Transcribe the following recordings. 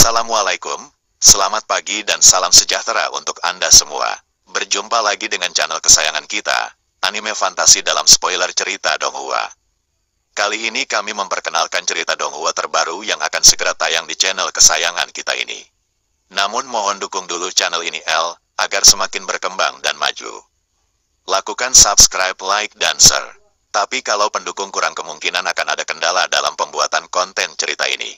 Assalamualaikum, selamat pagi dan salam sejahtera untuk Anda semua. Berjumpa lagi dengan channel kesayangan kita, anime fantasi dalam spoiler cerita Donghua. Kali ini kami memperkenalkan cerita Donghua terbaru yang akan segera tayang di channel kesayangan kita ini. Namun mohon dukung dulu channel ini agar semakin berkembang dan maju. Lakukan subscribe, like, dan share. Tapi kalau pendukung kurang kemungkinan akan ada kendala dalam pembuatan konten cerita ini.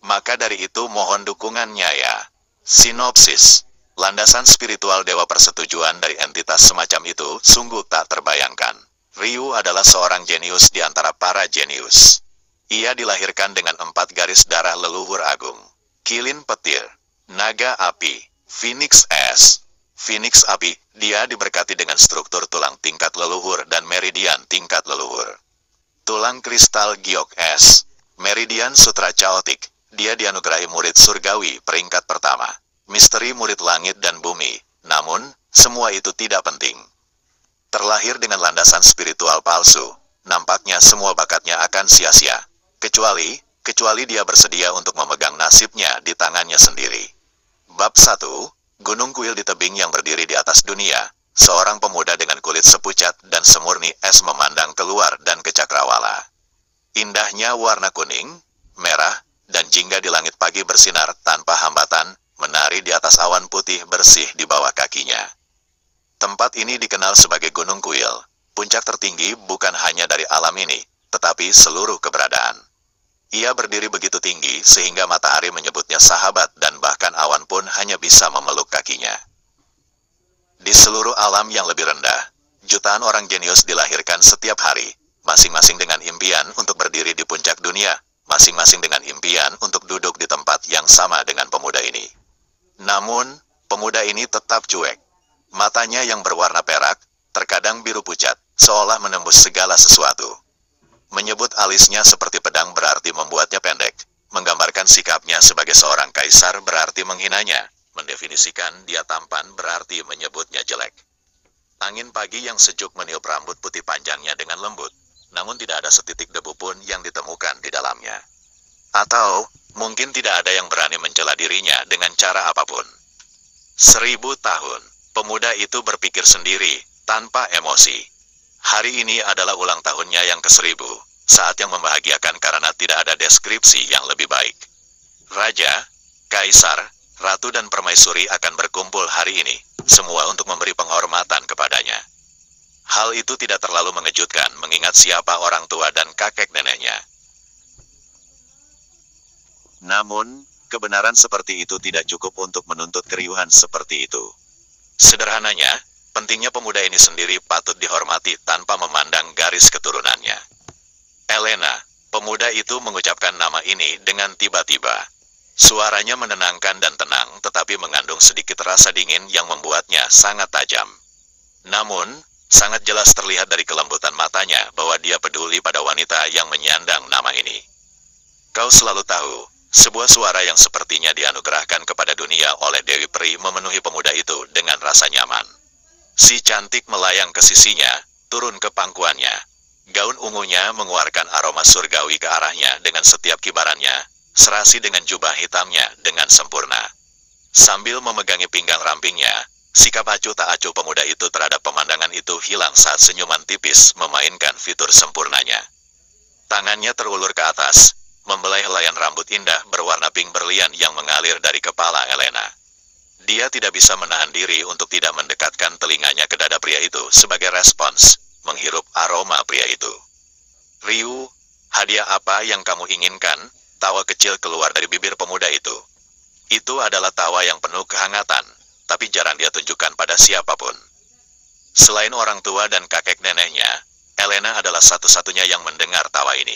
Maka dari itu mohon dukungannya ya. Sinopsis. Landasan spiritual dewa persetujuan dari entitas semacam itu sungguh tak terbayangkan. Ryu adalah seorang jenius di antara para jenius. Ia dilahirkan dengan 4 garis darah leluhur agung. Kilin petir, naga api, Phoenix es. Phoenix api, dia diberkati dengan struktur tulang tingkat leluhur dan meridian tingkat leluhur. Tulang kristal giok es, meridian sutra chaotic. Dia dianugerahi murid surgawi peringkat pertama. Misteri murid langit dan bumi. Namun, semua itu tidak penting. Terlahir dengan landasan spiritual palsu. Nampaknya semua bakatnya akan sia-sia. Kecuali dia bersedia untuk memegang nasibnya di tangannya sendiri. Bab 1. Gunung kuil di tebing yang berdiri di atas dunia. Seorang pemuda dengan kulit sepucat dan semurni es memandang keluar dan ke cakrawala. Indahnya warna kuning, merah, dan jingga di langit pagi bersinar tanpa hambatan, menari di atas awan putih bersih di bawah kakinya. Tempat ini dikenal sebagai Gunung Kuil, puncak tertinggi bukan hanya dari alam ini, tetapi seluruh keberadaan. Ia berdiri begitu tinggi sehingga matahari menyebutnya sahabat dan bahkan awan pun hanya bisa memeluk kakinya. Di seluruh alam yang lebih rendah, jutaan orang jenius dilahirkan setiap hari, masing-masing dengan impian untuk berdiri di puncak dunia. Masing-masing dengan impian untuk duduk di tempat yang sama dengan pemuda ini. Namun, pemuda ini tetap cuek. Matanya yang berwarna perak, terkadang biru pucat, seolah menembus segala sesuatu. Menyebut alisnya seperti pedang berarti membuatnya pendek, menggambarkan sikapnya sebagai seorang kaisar berarti menghinanya, mendefinisikan dia tampan berarti menyebutnya jelek. Angin pagi yang sejuk meniup rambut putih panjangnya dengan lembut. Namun tidak ada setitik debu pun yang ditemukan di dalamnya. Atau, mungkin tidak ada yang berani mencela dirinya dengan cara apapun. 1000 tahun, pemuda itu berpikir sendiri, tanpa emosi. Hari ini adalah ulang tahunnya yang ke-1000, saat yang membahagiakan karena tidak ada deskripsi yang lebih baik. Raja, kaisar, ratu dan permaisuri akan berkumpul hari ini, semua untuk memberi penghormatan kepadanya. Hal itu tidak terlalu mengejutkan mengingat siapa orang tua dan kakek neneknya. Namun, kebenaran seperti itu tidak cukup untuk menuntut keriuhan seperti itu. Sederhananya, pentingnya pemuda ini sendiri patut dihormati tanpa memandang garis keturunannya. Elena, pemuda itu mengucapkan nama ini dengan tiba-tiba. Suaranya menenangkan dan tenang tetapi mengandung sedikit rasa dingin yang membuatnya sangat tajam. Namun, sangat jelas terlihat dari kelembutan matanya bahwa dia peduli pada wanita yang menyandang nama ini. Kau selalu tahu, sebuah suara yang sepertinya dianugerahkan kepada dunia oleh Dewi Peri memenuhi pemuda itu dengan rasa nyaman. Si cantik melayang ke sisinya, turun ke pangkuannya. Gaun ungunya mengeluarkan aroma surgawi ke arahnya dengan setiap kibarannya, serasi dengan jubah hitamnya dengan sempurna. Sambil memegangi pinggang rampingnya, sikap acuh tak acuh pemuda itu terhadap pemandangan itu hilang saat senyuman tipis memainkan fitur sempurnanya. Tangannya terulur ke atas, membelai helaian rambut indah berwarna pink berlian yang mengalir dari kepala Elena. Dia tidak bisa menahan diri untuk tidak mendekatkan telinganya ke dada pria itu sebagai respons, menghirup aroma pria itu. Ryu, hadiah apa yang kamu inginkan? Tawa kecil keluar dari bibir pemuda itu. Itu adalah tawa yang penuh kehangatan, tapi jarang dia tunjukkan pada siapapun. Selain orang tua dan kakek neneknya, Elena adalah satu-satunya yang mendengar tawa ini.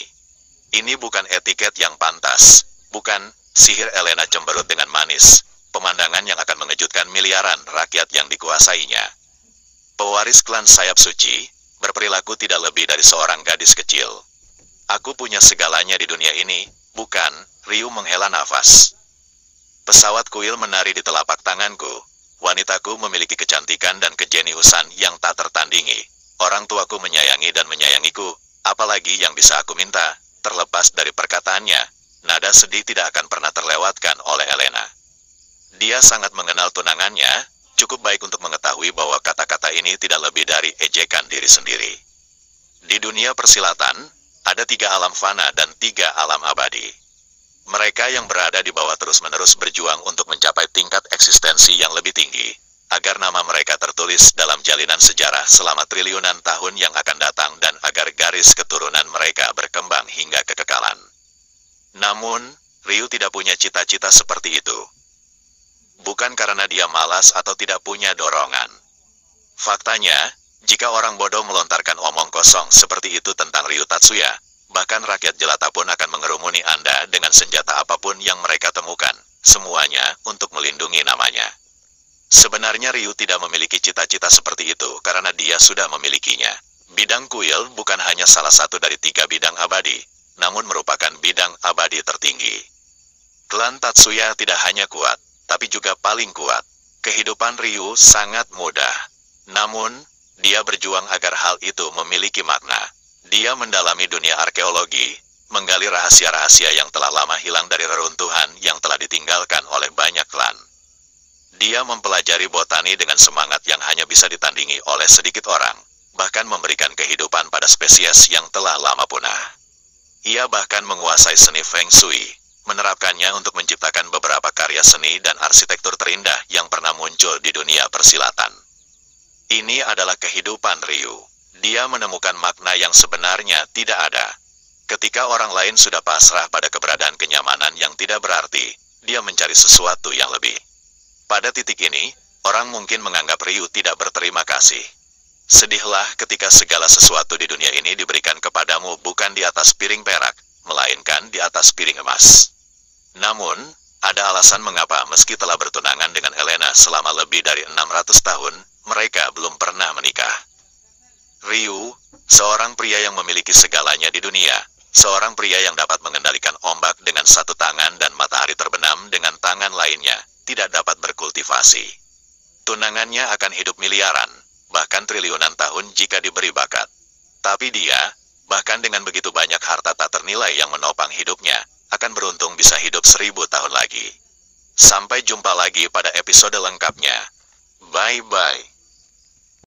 Ini bukan etiket yang pantas, bukan sihir Elena cemberut dengan manis, pemandangan yang akan mengejutkan miliaran rakyat yang dikuasainya. Pewaris klan sayap suci, berperilaku tidak lebih dari seorang gadis kecil. Aku punya segalanya di dunia ini, bukan? Ryu menghela nafas. Pesawat kuil menari di telapak tanganku. Wanitaku memiliki kecantikan dan kejeniusan yang tak tertandingi. Orang tuaku menyayangi dan menyayangiku, apalagi yang bisa aku minta, terlepas dari perkataannya, Nada sedih tidak akan pernah terlewatkan oleh Elena. Dia sangat mengenal tunangannya, cukup baik untuk mengetahui bahwa kata-kata ini tidak lebih dari ejekan diri sendiri. Di dunia persilatan, ada 3 alam fana dan 3 alam abadi. Mereka yang berada di bawah terus-menerus berjuang untuk mencapai tingkat eksistensi yang lebih tinggi, agar nama mereka tertulis dalam jalinan sejarah selama triliunan tahun yang akan datang dan agar garis keturunan mereka berkembang hingga kekekalan. Namun, Ryu tidak punya cita-cita seperti itu. Bukan karena dia malas atau tidak punya dorongan. Faktanya, jika orang bodoh melontarkan omong kosong seperti itu tentang Ryu Tatsuya, bahkan rakyat jelata pun akan mengerumuni Anda dengan senjata apapun yang mereka temukan, semuanya untuk melindungi namanya. Sebenarnya Ryu tidak memiliki cita-cita seperti itu karena dia sudah memilikinya. Bidang kuil bukan hanya salah satu dari 3 bidang abadi, namun merupakan bidang abadi tertinggi. Klan Tatsuya tidak hanya kuat, tapi juga paling kuat. Kehidupan Ryu sangat mudah. Namun, dia berjuang agar hal itu memiliki makna. Dia mendalami dunia arkeologi, menggali rahasia-rahasia yang telah lama hilang dari reruntuhan yang telah ditinggalkan oleh banyak klan. Dia mempelajari botani dengan semangat yang hanya bisa ditandingi oleh sedikit orang, bahkan memberikan kehidupan pada spesies yang telah lama punah. Ia bahkan menguasai seni Feng Shui, menerapkannya untuk menciptakan beberapa karya seni dan arsitektur terindah yang pernah muncul di dunia persilatan. Ini adalah kehidupan Ryu. Dia menemukan makna yang sebenarnya tidak ada. Ketika orang lain sudah pasrah pada keberadaan kenyamanan yang tidak berarti, dia mencari sesuatu yang lebih. Pada titik ini, orang mungkin menganggap Ryu tidak berterima kasih. Sedihlah ketika segala sesuatu di dunia ini diberikan kepadamu bukan di atas piring perak, melainkan di atas piring emas. Namun, ada alasan mengapa meski telah bertunangan dengan Elena selama lebih dari 600 tahun, mereka belum pernah menikah. Ryu, seorang pria yang memiliki segalanya di dunia, seorang pria yang dapat mengendalikan ombak dengan satu tangan dan matahari terbenam dengan tangan lainnya, tidak dapat berkultivasi. Tunangannya akan hidup miliaran, bahkan triliunan tahun jika diberi bakat. Tapi dia, bahkan dengan begitu banyak harta tak ternilai yang menopang hidupnya, akan beruntung bisa hidup 1000 tahun lagi. Sampai jumpa lagi pada episode lengkapnya. Bye-bye.